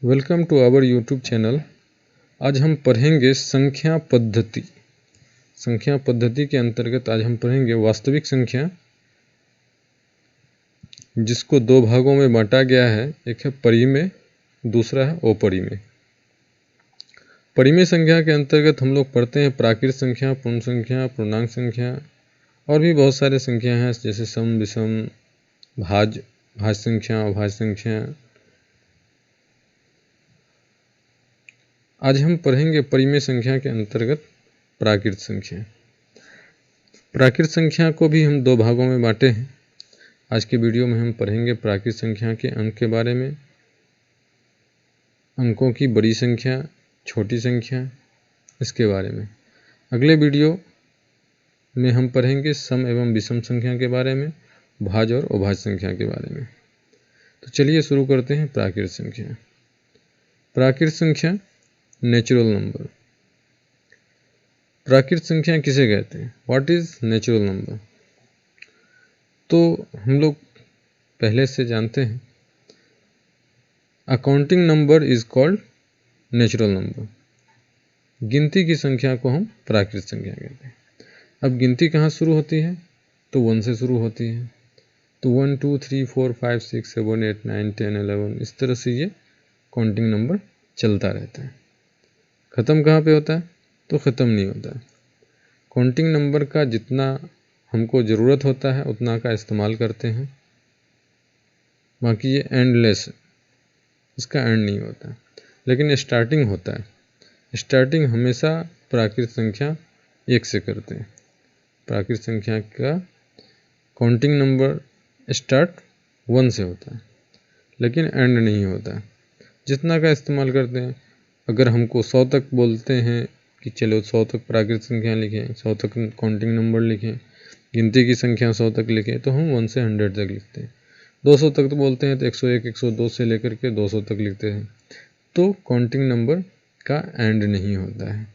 Welcome to our YouTube channel. आज हम पढ़ेंगे संख्या पद्धति। संख्या पद्धति के अंतर्गत आज हम पढ़ेंगे वास्तविक संख्या, जिसको दो भागों में बांटा गया है। एक है परिमेय, दूसरा है अपरिमेय। परिमेय संख्या के अंतर्गत हम लोग पढ़ते हैं प्राकृत संख्या, पूर्ण संख्या, पूर्णांक संख्या और भी बहुत सारे संख्या हैं, जैसे सम, विषम, भाज्य संख्या, अभाज्य संख्या। आज हम पढ़ेंगे परिमेय संख्या के अंतर्गत प्राकृत संख्या। प्राकृत संख्या को भी हम दो भागों में बांटे हैं। आज के वीडियो में हम पढ़ेंगे प्राकृत संख्या के अंक के बारे में, अंकों की बड़ी संख्या, छोटी संख्या, इसके बारे में। अगले वीडियो में हम पढ़ेंगे सम एवं विषम संख्या के बारे में, भाज्य और अभाज्य संख्या के बारे में। तो चलिए शुरू करते हैं प्राकृत संख्या। प्राकृत संख्या नेचुरल नंबर। प्राकृत संख्या किसे कहते हैं? What is natural number? तो हम लोग पहले से जानते हैं, accounting number is called natural number. गिनती की संख्या को हम प्राकृत संख्या कहते हैं। अब गिनती कहाँ शुरू होती है? तो 1 से शुरू होती है। तो 1 2 3 4 5 6 7 8 9 10 11, इस तरह से ये काउंटिंग नंबर चलता रहता है। ख़त्म कहाँ पे होता है? तो ख़त्म नहीं होता है। काउंटिंग नंबर का जितना हमको ज़रूरत होता है उतना का इस्तेमाल करते हैं, बाकी ये एंडलेस है, इसका एंड नहीं होता। लेकिन स्टार्टिंग होता है। स्टार्टिंग हमेशा प्राकृत संख्या 1 से करते हैं। प्राकृत संख्या का काउंटिंग नंबर स्टार्ट 1 से होता है, लेकिन एंड नहीं होता है। जितना का इस्तेमाल करते हैं, अगर हमको 100 तक बोलते हैं कि चलो 100 तक प्राकृत संख्या लिखें, 100 तक काउंटिंग नंबर लिखें, गिनती की संख्या 100 तक लिखें, तो हम 1 से 100 तक लिखते हैं। 200 तक तो बोलते हैं तो 101, 102 से लेकर के 200 तक लिखते हैं। तो काउंटिंग नंबर का एंड नहीं होता है।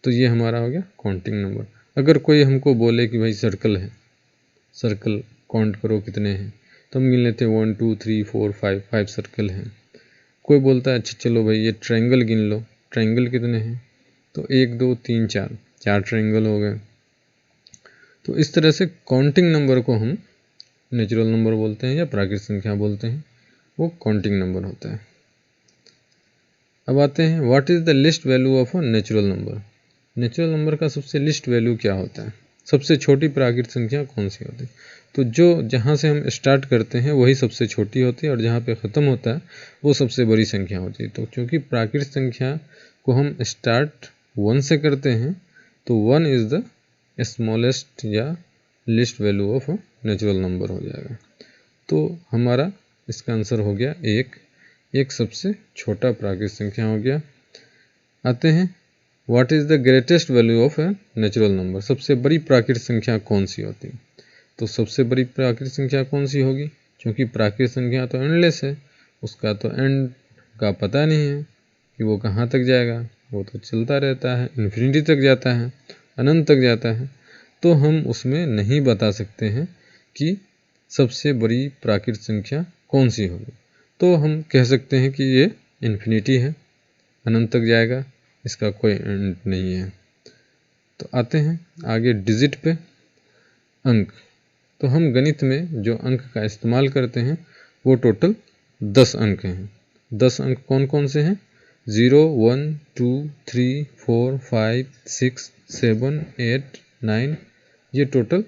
तो ये हमारा हो गया काउंटिंग नंबर। अगर कोई हमको बोले कि भाई सर्कल है, सर्कल काउंट करो कितने हैं, तो हम गिन लेते हैं 1 2 3 4 5 सर्कल हैं। कोई बोलता है अच्छा चलो भाई ये ट्रायंगल गिन लो, ट्रायंगल कितने हैं, तो 1 2 3 4 ट्रायंगल हो गए। तो इस तरह से काउंटिंग नंबर को हम नेचुरल नंबर बोलते हैं या प्राकृत संख्या बोलते हैं, वो काउंटिंग नंबर होता है। अब आते हैं, what is the least value of a natural number. Natural number का सबसे लिस्ट वैल्यू क्या होता है? सबसे छोटी प्राकृत संख्या कौन सी होती है? तो जो जहाँ से हम स्टार्ट करते हैं वही सबसे छोटी होती है, और जहाँ पे ख़त्म होता है वो सबसे बड़ी संख्या होती है। तो क्योंकि प्राकृत संख्या को हम स्टार्ट 1 से करते हैं, तो 1 इज़ द स्मॉलेस्ट या least value of natural number हो जाएगा। तो हमारा इसका आंसर हो गया 1 सबसे छोटा प्राकृत संख्या हो गया। आते हैं, what is the greatest value of a natural number. सबसे बड़ी प्राकृत संख्या कौन सी होती है? तो सबसे बड़ी प्राकृत संख्या कौन सी होगी? क्योंकि प्राकृत संख्या तो एंडलेस है, उसका तो एंड का पता नहीं है कि वो कहाँ तक जाएगा। वो तो चलता रहता है, इन्फिनिटी तक जाता है, अनंत तक जाता है। तो हम उसमें नहीं बता सकते हैं कि सबसे बड़ी प्राकृत संख्या कौन सी होगी। तो हम कह सकते हैं कि ये इन्फिनिटी है, अनंत तक जाएगा, इसका कोई एंड नहीं है। तो आते हैं आगे डिजिट पे, अंक। तो हम गणित में जो अंक का इस्तेमाल करते हैं वो टोटल 10 अंक हैं। 10 अंक कौन कौन से हैं? 0 1 2 3 4 5 6 7 8 9, ये टोटल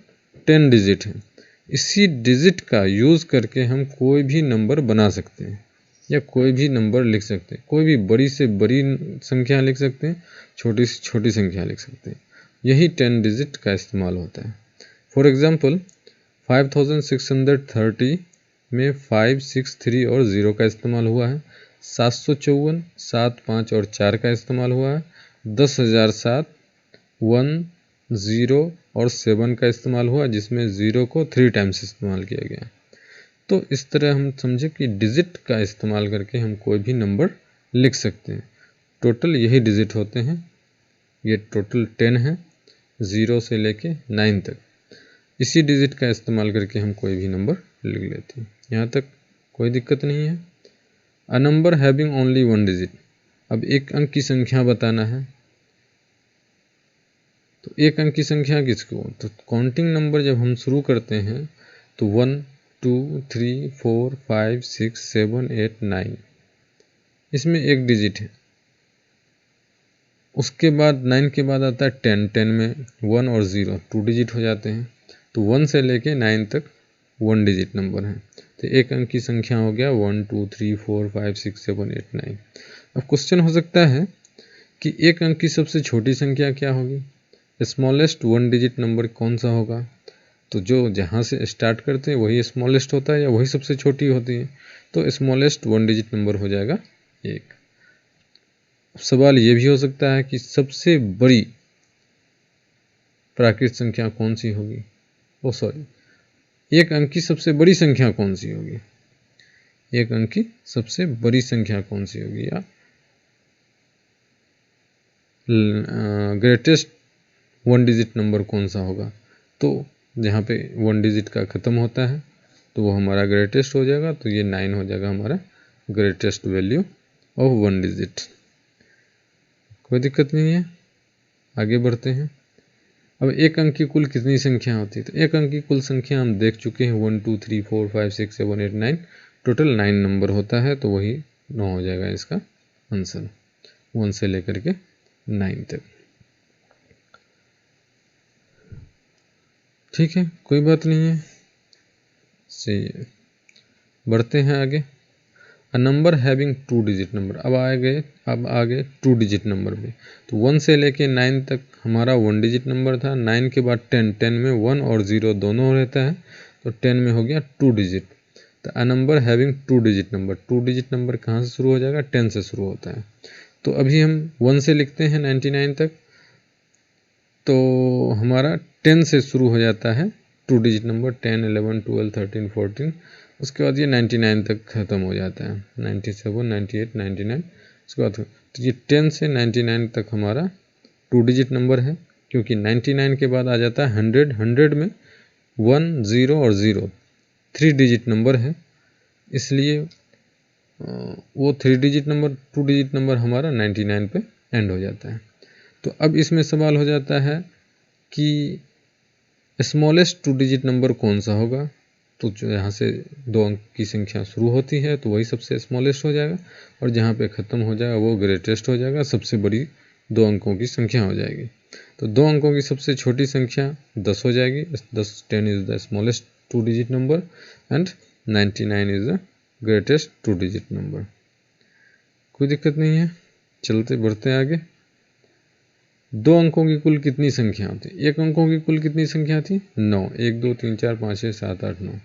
10 डिजिट हैं। इसी डिजिट का यूज़ करके हम कोई भी नंबर बना सकते हैं या कोई भी नंबर लिख सकते हैं। कोई भी बड़ी से बड़ी संख्या लिख सकते हैं, छोटी से छोटी संख्या लिख सकते हैं। यही 10 डिजिट का इस्तेमाल होता है। फॉर एग्जांपल 5630 में 5 6 3 और 0 का इस्तेमाल हुआ है। 754 7 5 और 4 का इस्तेमाल हुआ है। 10,007 1 0 और 7 का इस्तेमाल हुआ, जिसमें 0 को 3 टाइम्स इस्तेमाल किया गया। तो इस तरह हम समझे कि डिजिट का इस्तेमाल करके हम कोई भी नंबर लिख सकते हैं। टोटल यही डिजिट होते हैं। ये टोटल 10 है, 0 से लेके 9 तक। इसी डिजिट का इस्तेमाल करके हम कोई भी नंबर लिख लेते हैं। यहाँ तक कोई दिक्कत नहीं है। A number having only one digit, अब एक अंक की संख्या बताना है, तो एक अंक की संख्या किसको, तो काउंटिंग नंबर जब हम शुरू करते हैं तो 1 2 3 4 5 6 7 8 9, इसमें एक डिजिट है। उसके बाद 9 के बाद आता है 10, 10 में 1 और 0 2 डिजिट हो जाते हैं, तो 1 से लेके 9 तक 1 डिजिट नंबर है। तो एक अंक की संख्या हो गया 1 2 3 4 5 6 7 8 9। अब क्वेश्चन हो सकता है कि एक अंक की सबसे छोटी संख्या क्या होगी, स्मॉलेस्ट 1 डिजिट नंबर कौन सा होगा, तो जो जहाँ से स्टार्ट करते हैं वही स्मॉलेस्ट होता है या वही सबसे छोटी होती है, तो स्मॉलेस्ट 1 डिजिट नंबर हो जाएगा 1। सवाल ये भी हो सकता है कि सबसे बड़ी प्राकृत संख्या कौन सी होगी, एक अंक की सबसे बड़ी संख्या कौन सी होगी, एक अंक की सबसे बड़ी संख्या कौन सी होगी, या ग्रेटेस्ट 1 डिजिट नंबर कौन सा होगा, तो जहाँ पे 1 डिजिट का ख़त्म होता है तो वो हमारा ग्रेटेस्ट हो जाएगा, तो ये 9 हो जाएगा हमारा ग्रेटेस्ट वैल्यू ऑफ 1 डिजिट। कोई दिक्कत नहीं है, आगे बढ़ते हैं। अब एक अंक की कुल कितनी संख्या होती है, तो एक अंक की कुल संख्या हम देख चुके हैं 1 2 3 4 5 6 7 8 9, टोटल 9 नंबर होता है, तो वही 9 हो जाएगा इसका आंसर, 1 से लेकर के 9 तक। ठीक है, कोई बात नहीं है, सही है। बढ़ते हैं आगे। A number having 2 digit number, अब आ गए 2 डिजिट नंबर में, तो 1 से लेके 9 तक हमारा 1 डिजिट नंबर था, 9 के बाद 10, 10 में 1 और 0 दोनों रहता है, तो 10 में हो गया 2 डिजिट। तो a number having 2 digit number, 2 digit number कहाँ से शुरू हो जाएगा, 10 से शुरू होता है, तो अभी हम 1 से लिखते हैं 99 तक, तो हमारा 10 से शुरू हो जाता है 2 डिजिट नंबर, 10 11 12 13 14, उसके बाद ये 99 तक ख़त्म हो जाता है, 97 98 99, उसके बाद तो ये 10 से 99 तक हमारा 2 डिजिट नंबर है, क्योंकि 99 के बाद आ जाता है 100, 100 में 1 0 और 0 3 डिजिट नंबर है, इसलिए वो 3 डिजिट नंबर 2 डिजिट नंबर हमारा 99 पे एंड हो जाता है। तो अब इसमें सवाल हो जाता है कि स्मॉलेस्ट 2 डिजिट नंबर कौन सा होगा, तो जो यहाँ से 2 अंक की संख्या शुरू होती है तो वही सबसे स्मॉलेस्ट हो जाएगा, और जहाँ पे ख़त्म हो जाएगा वो ग्रेटेस्ट हो जाएगा, सबसे बड़ी 2 अंकों की संख्या हो जाएगी। तो 2 अंकों की सबसे छोटी संख्या 10 हो जाएगी, 10 is the smallest 2 digit number and 99 is the greatest 2 digit number. कोई दिक्कत नहीं है, चलते बढ़ते आगे। 2 अंकों की कुल कितनी संख्या होती है, एक अंकों की कुल कितनी संख्या थी 9, 1 2 3 4 5 6 7 8 9।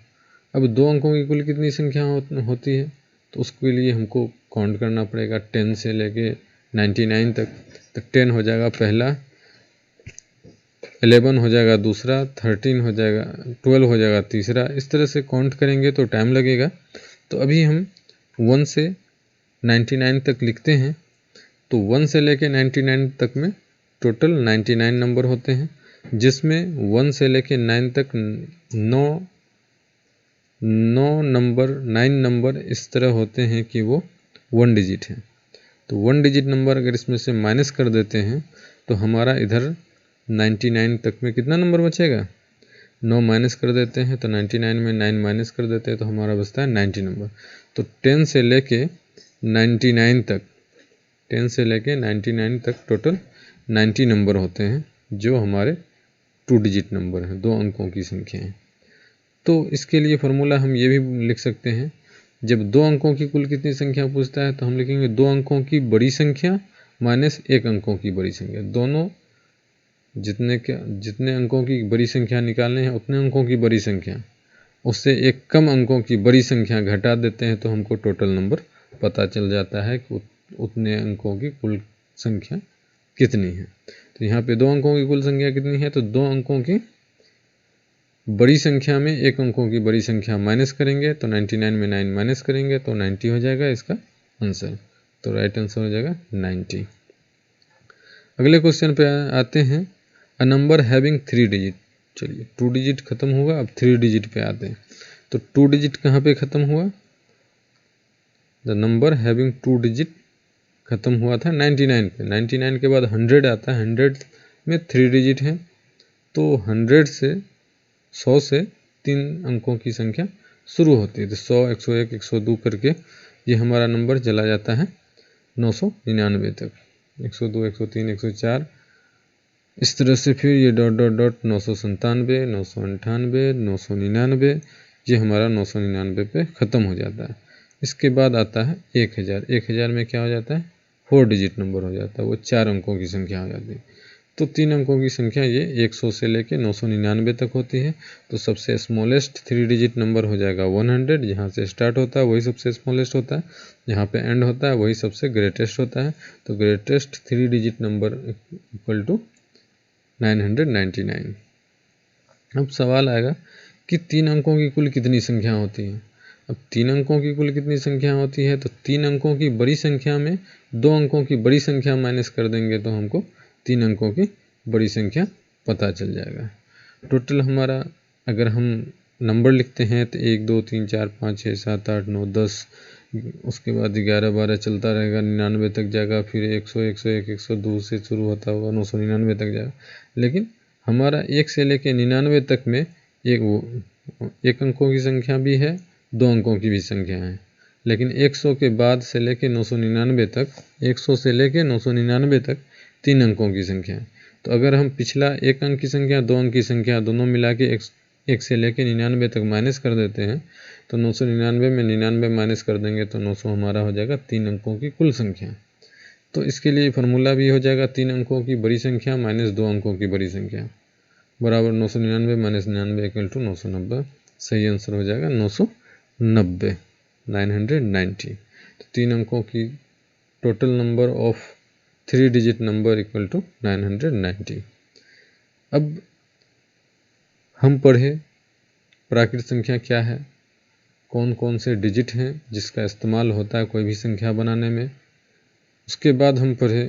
अब 2 अंकों की कुल कितनी संख्या होती है, तो उसके लिए हमको काउंट करना पड़ेगा 10 से लेके 99 तक, तो 10 हो जाएगा पहला, 11 हो जाएगा दूसरा, 13 हो जाएगा, 12 हो जाएगा तीसरा, इस तरह से काउंट करेंगे तो टाइम लगेगा। तो अभी हम 1 से 99 तक लिखते हैं, तो 1 से लेके 99 तक में टोटल 99 नंबर होते हैं, जिसमें 1 से लेके 9 तक 9 नंबर इस तरह होते हैं कि वो 1 डिजिट है। तो 1 डिजिट नंबर अगर इसमें से माइनस कर देते हैं तो हमारा इधर 99 तक में कितना नंबर बचेगा, 9 माइनस कर देते हैं तो 99 में 9 माइनस कर देते हैं तो हमारा बचता है 90 नंबर। तो 10 से लेके 99 तक, 10 से लेके 99 तक टोटल 90 नंबर होते हैं, जो हमारे 2 डिजिट नंबर हैं, 2 अंकों की संख्या है। तो इसके लिए फार्मूला हम ये भी लिख सकते हैं, जब 2 अंकों की कुल कितनी संख्या पूछता है तो हम लिखेंगे 2 अंकों की बड़ी संख्या माइनस 1 अंकों की बड़ी संख्या, दोनों जितने अंकों की बड़ी संख्या निकालने हैं उतने अंकों की बड़ी संख्या, उससे एक कम अंकों की बड़ी संख्या घटा देते हैं तो हमको टोटल नंबर पता चल जाता है कि उतने अंकों की कुल संख्या कितनी है। तो यहाँ पे 2 अंकों की कुल संख्या कितनी है, तो 2 अंकों की बड़ी संख्या में 1 अंकों की बड़ी संख्या माइनस करेंगे, तो 99 में 9 माइनस करेंगे तो 90 हो जाएगा इसका आंसर। तो राइट आंसर हो जाएगा 90। अगले क्वेश्चन पे आते हैं, अ नंबर हैविंग 3 डिजिट। चलिए 2 डिजिट खत्म हुआ, अब 3 डिजिट पे आते हैं। तो 2 डिजिट कहाँ पे ख़त्म हुआ, द नंबर हैविंग 2 डिजिट ख़त्म हुआ था 99 पे। 99 के बाद 100 आता है, 100 में 3 डिजिट है, तो 100 से 100 से 3 अंकों की संख्या शुरू होती है। तो 100, 101, 102 करके ये हमारा नंबर चला जाता है 999 तक, 102, 103, 104, इस तरह से फिर ये डॉट डॉट डॉट 997, 998, 999, ये हमारा 999 पे ख़त्म हो जाता है। इसके बाद आता है 1000। 1000 में क्या हो जाता है, 4 डिजिट नंबर हो जाता है, वो 4 अंकों की संख्या हो जाती है। तो 3 अंकों की संख्या ये 100 से लेके 999 तक होती है। तो सबसे स्मॉलेस्ट 3 डिजिट नंबर हो जाएगा 100, जहाँ से स्टार्ट होता है वही सबसे स्मॉलेस्ट होता है, जहाँ पे एंड होता है वही सबसे ग्रेटेस्ट होता है। तो greatest 3 digit number equal to 999। अब सवाल आएगा कि 3 अंकों की कुल कितनी संख्या होती है। अब 3 अंकों की कुल कितनी संख्या होती है, तो 3 अंकों की बड़ी संख्या में 2 अंकों की बड़ी संख्या माइनस कर देंगे तो हमको 3 अंकों की बड़ी संख्या पता चल जाएगा। टोटल हमारा अगर हम नंबर लिखते हैं तो 1, 2, 3, 4, 5, 6, 7, 8, 9, 10, उसके बाद 11, 12 चलता रहेगा, 99 तक जाएगा, फिर 100, 101, 102 से शुरू होता हुआ 999 तक जाएगा। लेकिन हमारा 1 से लेके 99 तक में एक अंकों की संख्या भी है, 2 अंकों की भी संख्या है। लेकिन 100 के बाद से लेके 999 तक, 100 से लेके 999 तक 3 अंकों की संख्या है। तो अगर हम पिछला 1 अंक की संख्या, 2 अंक की संख्या दोनों मिला के 1 से लेके 99 तक माइनस कर देते हैं, तो 999 में 99 माइनस कर देंगे तो 900 हमारा हो जाएगा 3 अंकों की कुल संख्या। तो इसके लिए फार्मूला भी हो जाएगा 3 अंकों की बड़ी संख्या माइनस 2 अंकों की बड़ी संख्या बराबर 999 माइनस 99 इक्वल टू 990। सही आंसर हो जाएगा 990, 990। तो 3 अंकों की total number of 3 digit number equal to 990। अब हम पढ़े प्राकृत संख्या क्या है, कौन कौन से डिजिट हैं जिसका इस्तेमाल होता है कोई भी संख्या बनाने में। उसके बाद हम पढ़े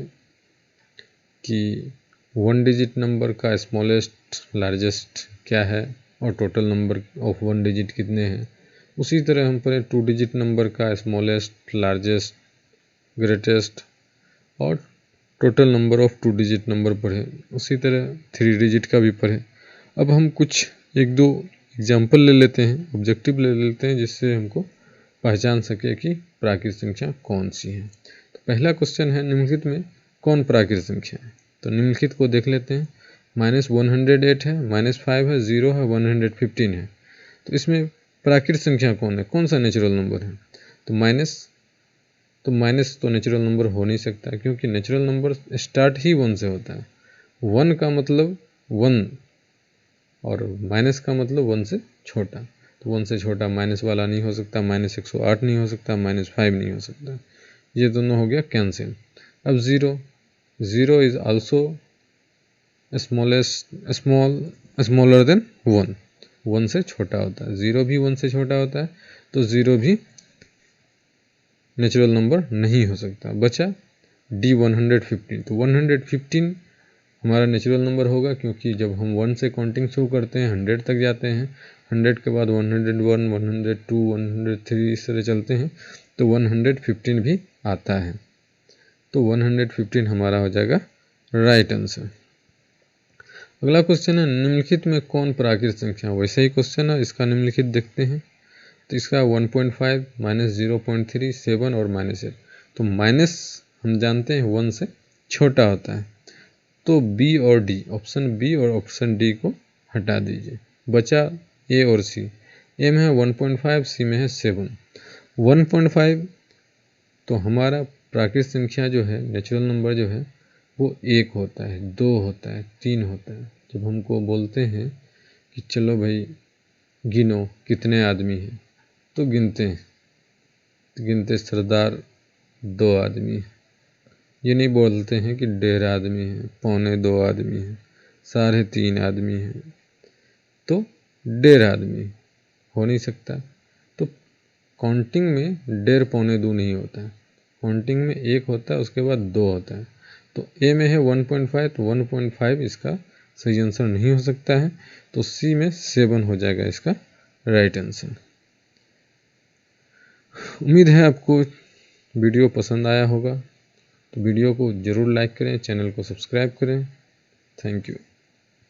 कि 1 डिजिट नंबर का स्मॉलेस्ट लार्जेस्ट क्या है और टोटल नंबर ऑफ 1 डिजिट कितने हैं। उसी तरह हम पढ़े 2 डिजिट नंबर का स्मॉलेस्ट, लार्जेस्ट, ग्रेटेस्ट और total number of 2 digit number पढ़े। उसी तरह 3 डिजिट का भी पढ़े। अब हम कुछ 1-2 एग्जाम्पल ले लेते हैं, ऑब्जेक्टिव ले लेते हैं, जिससे हमको पहचान सके कि प्राकृत संख्या कौन सी है। तो पहला क्वेश्चन है, निम्नलिखित में कौन प्राकृत संख्या है। तो निम्नलिखित को देख लेते हैं। -108 है, -5 है, 0 है, 115 है। तो इसमें प्राकृत संख्या कौन है, कौन सा नेचुरल नंबर है। तो माइनस तो नेचुरल नंबर हो नहीं सकता, क्योंकि नेचुरल नंबर स्टार्ट ही 1 से होता है। 1 का मतलब 1 और माइनस का मतलब 1 से छोटा। तो 1 से छोटा माइनस वाला नहीं हो सकता, -108 नहीं हो सकता, -5 नहीं हो सकता। ये दोनों हो गया कैंसिल। अब 0 इज आल्सो स्मॉलर देन 1, 1 से छोटा होता है। 0 भी 1 से छोटा होता है, तो 0 भी नेचुरल नंबर नहीं हो सकता। बचा D 115। तो 115 हमारा नेचुरल नंबर होगा, क्योंकि जब हम 1 से काउंटिंग शुरू करते हैं 100 तक जाते हैं, 100 के बाद 101, 102, 103 इस तरह चलते हैं, तो 115 भी आता है। तो 115 हमारा हो जाएगा राइट आंसर। अगला क्वेश्चन है, निम्नलिखित में कौन प्राकृत संख्या। वैसे ही क्वेश्चन है, इसका निम्नलिखित देखते हैं। तो इसका 1.5, -0.3, 7 और -8। तो माइनस हम जानते हैं 1 से छोटा होता है, तो बी और डी, ऑप्शन बी और ऑप्शन डी को हटा दीजिए। बचा ए और सी। ए में है 1.5, सी में है 7। 1.5 तो हमारा प्राकृत संख्या जो है, नेचुरल नंबर जो है, वो 1 होता है, 2 होता है, 3 होता है। जब हमको बोलते हैं कि चलो भाई गिनो कितने आदमी हैं, तो गिनते सरदार 2 आदमी हैं। ये नहीं बोलते हैं कि 1.5 आदमी हैं, 1.25 आदमी हैं, 3.5 आदमी हैं। तो 1.5 आदमी हो नहीं सकता। तो काउंटिंग में 1.5, 1.25 नहीं होता है। काउंटिंग में 1 होता है, उसके बाद 2 होता है। तो ए में है 1.5, तो 1.5 इसका सही आंसर नहीं हो सकता है। तो सी में 7 हो जाएगा इसका राइट आंसर। उम्मीद है आपको वीडियो पसंद आया होगा तो वीडियो को ज़रूर लाइक करें, चैनल को सब्सक्राइब करें। Thank you.